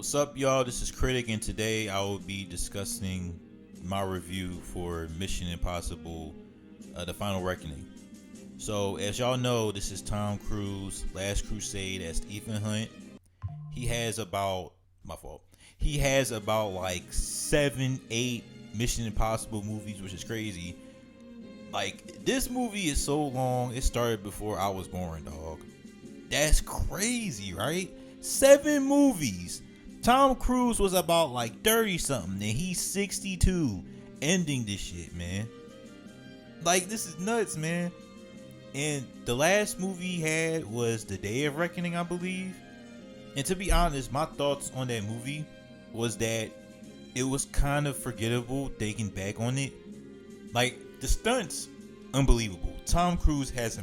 What's up, y'all? This is Critic, and today I will be discussing my review for Mission Impossible: The Final Reckoning. So, as y'all know, this is Tom Cruise' last crusade as Ethan Hunt. He has about my fault. He has about like 7, 8 Mission Impossible movies, which is crazy. Like, this movie is so long, it started before I was born, dog. That's crazy, right? 7 movies. Tom Cruise was about like 30 something, and he's 62 ending this shit, man. Like, this is nuts, man. And the last movie he had was The Day of Reckoning, I believe. And to be honest, my thoughts on that movie was that it was kind of forgettable thinking back on it. Like, the stunts, unbelievable. Tom Cruise has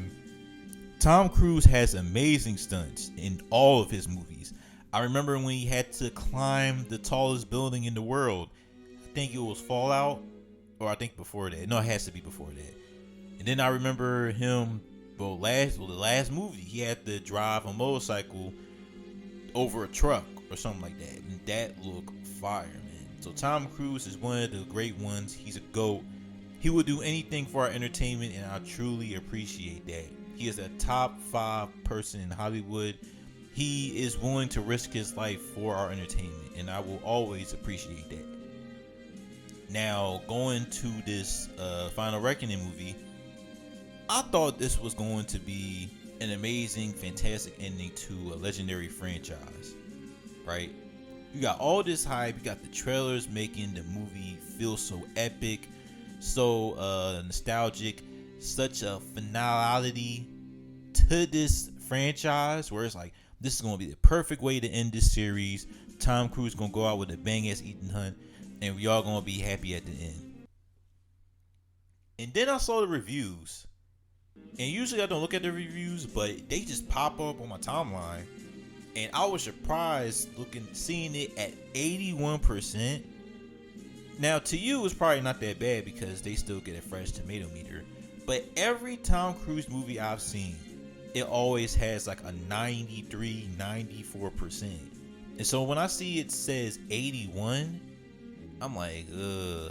amazing stunts in all of his movies. I remember when he had to climb the tallest building in the world. I think it was Fallout, or I think before that. No, it has to be before that. And then I remember him, the last movie, he had to drive a motorcycle over a truck or something like that. And that looked fire, man. So Tom Cruise is one of the great ones. He's a GOAT. He will do anything for our entertainment, and I truly appreciate that. He is a top 5 person in Hollywood. He is willing to risk his life for our entertainment, and I will always appreciate that. Now, going to this Final Reckoning movie, I thought this was going to be an amazing, fantastic ending to a legendary franchise, right? You got all this hype, you got the trailers making the movie feel so epic, so nostalgic, such a finality to this franchise where it's like, this is going to be the perfect way to end this series. Tom Cruise going to go out with a bang ass Ethan Hunt, and we all going to be happy at the end. And then I saw the reviews, and usually I don't look at the reviews, but they just pop up on my timeline, and I was surprised seeing it at 81%. Now, to you, it's probably not that bad because they still get a fresh tomato meter. But every Tom Cruise movie I've seen, it always has like a 93, 94%. And so when I see it says 81, I'm like,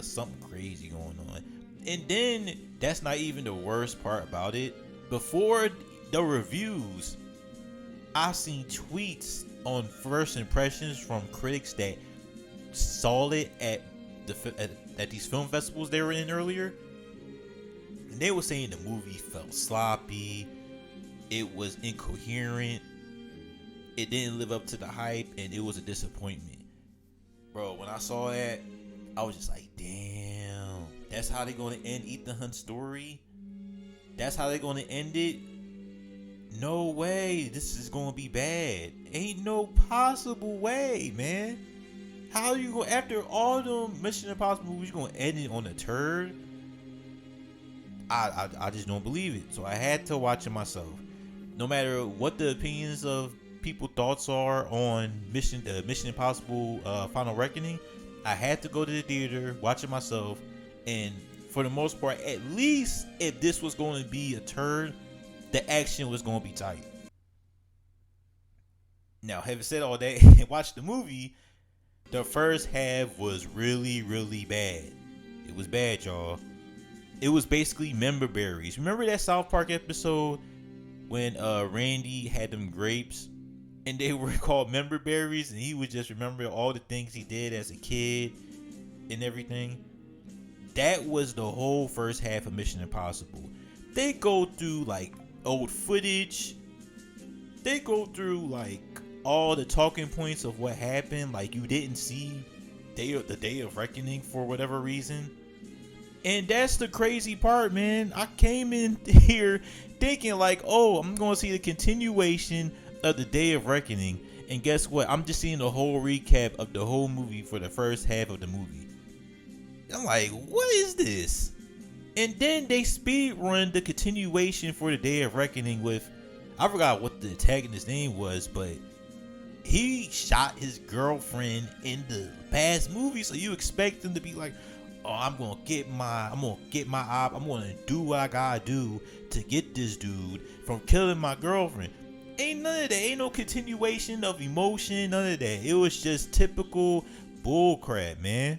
something crazy going on. And then that's not even the worst part about it. Before the reviews, I've seen tweets on first impressions from critics that saw it at these film festivals they were in earlier. And they were saying the movie felt sloppy, it was incoherent, it didn't live up to the hype, and it was a disappointment. Bro, when I saw that, I was just like, damn, that's how they're going to end Ethan Hunt's story? That's how they're going to end it? No way, this is going to be bad. Ain't no possible way, man. How you go after all them Mission Impossible movies, you going to end it on a turd? I just don't believe it. So I had to watch it myself. No matter what the opinions of people thoughts are on Mission Impossible Final Reckoning, I had to go to the theater, watch it myself, and for the most part, at least if this was going to be a turd, the action was going to be tight. Now, having said all that, and watched the movie, the first half was really, really bad. It was bad, y'all. It was basically member berries. Remember that South Park episode when Randy had them grapes and they were called member berries, and he would just remember all the things he did as a kid and everything? That was the whole first half of Mission Impossible. They go through like old footage. They go through like all the talking points of what happened, like you didn't see the Day of Reckoning for whatever reason. And that's the crazy part, man. I came in here thinking like, oh, I'm going to see the continuation of the Day of Reckoning. And guess what? I'm just seeing the whole recap of the whole movie for the first half of the movie. I'm like, what is this? And then they speed run the continuation for the Day of Reckoning with, I forgot what the antagonist's name was, but he shot his girlfriend in the past movie. So you expect him to be like, oh, I'm gonna get my op. I'm gonna do what I gotta do to get this dude from killing my girlfriend. Ain't none of that. Ain't no continuation of emotion. None of that. It was just typical bull crap, man.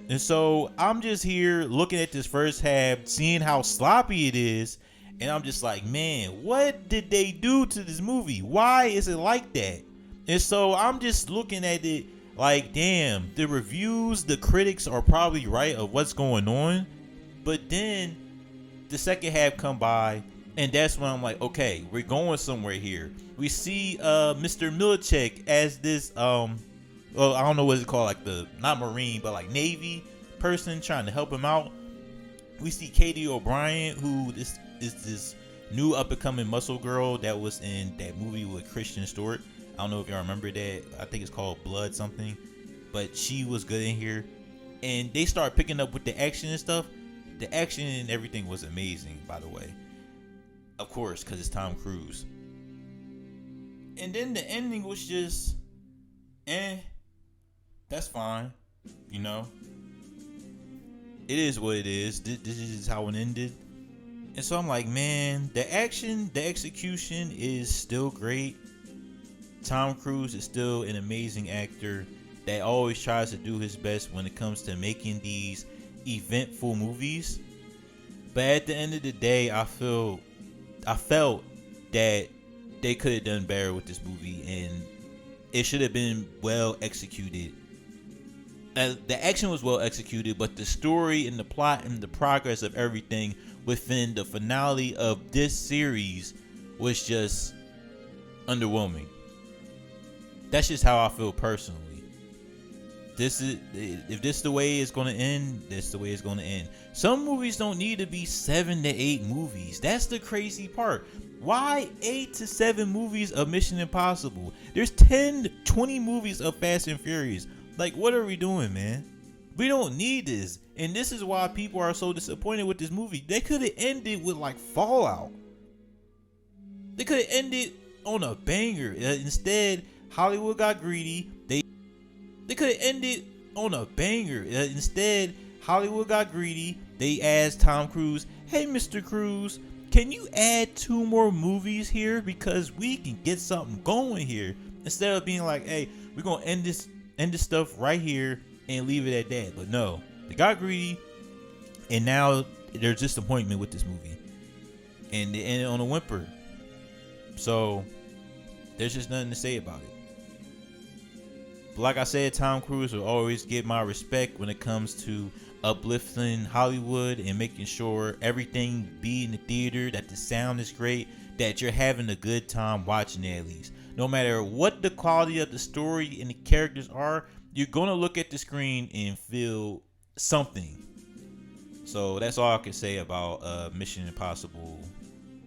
And so I'm just here looking at this first half, seeing how sloppy it is, and I'm just like, man, what did they do to this movie? Why is it like that? And so I'm just looking at it like, damn, the reviews, the critics are probably right of what's going on. But then the second half come by, and that's when I'm like, okay, we're going somewhere here. We see Mr. Milchek as this well, I don't know what it's called, like the not Marine, but like Navy person trying to help him out. We see Katie O'Brien, who is this new up and coming muscle girl that was in that movie with Christian Stewart. I don't know if y'all remember that. I think it's called Blood something, but she was good in here. And they start picking up with the action and stuff. The action and everything was amazing, by the way. Of course, because it's Tom Cruise. And then the ending was just, that's fine, you know. It is what it is. This is how it ended. And so I'm like, man, the action, the execution is still great. Tom Cruise is still an amazing actor that always tries to do his best when it comes to making these eventful movies. But at the end of the day, I felt that they could have done better with this movie, and it should have been well executed. The action was well executed, but the story and the plot and the progress of everything within the finale of this series was just underwhelming. That's just how I feel personally. If this is the way it's going to end, this is the way it's going to end. Some movies don't need to be 7 to 8 movies. That's the crazy part. Why 8 to 7 movies of Mission Impossible? There's 10, 20 movies of Fast and Furious. Like, what are we doing, man? We don't need this. And this is why people are so disappointed with this movie. They could have ended with like Fallout. They could have ended on a banger. Instead, Hollywood got greedy. They could have ended on a banger. Instead, Hollywood got greedy. They asked Tom Cruise, hey, Mr. Cruise, can you add 2 more movies here? Because we can get something going here. Instead of being like, hey, we're going to end this stuff right here and leave it at that. But no, they got greedy. And now there's disappointment with this movie. And they ended on a whimper. So there's just nothing to say about it. But like I said, Tom Cruise will always get my respect when it comes to uplifting Hollywood and making sure everything be in the theater, that the sound is great, that you're having a good time watching it at least. No matter what the quality of the story and the characters are, you're going to look at the screen and feel something. So that's all I can say about Mission Impossible,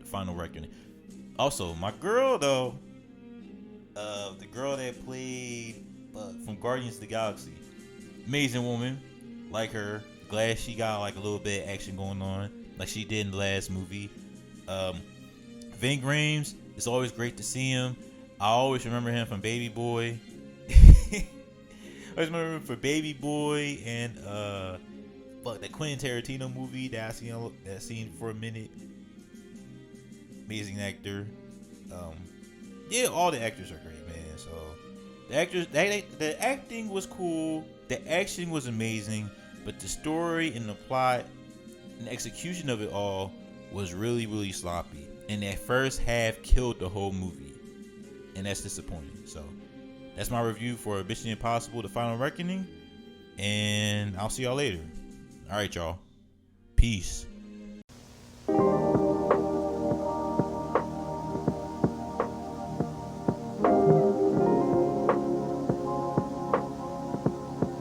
The Final Reckoning. Also, my girl though, the girl that played from Guardians of the Galaxy, amazing woman, like her. Glad she got like a little bit of action going on, like she did in the last movie. Ving Rhames, it's always great to see him. I always remember him from Baby Boy. I always remember him for Baby Boy and the Quentin Tarantino movie that I seen for a minute. Amazing actor. Yeah, all the actors are great, man. So the actors, the acting was cool. The action was amazing, but the story and the plot and the execution of it all was really, really sloppy. And that first half killed the whole movie, and that's disappointing. So that's my review for Mission Impossible: The Final Reckoning, and I'll see y'all later. All right, y'all. Peace.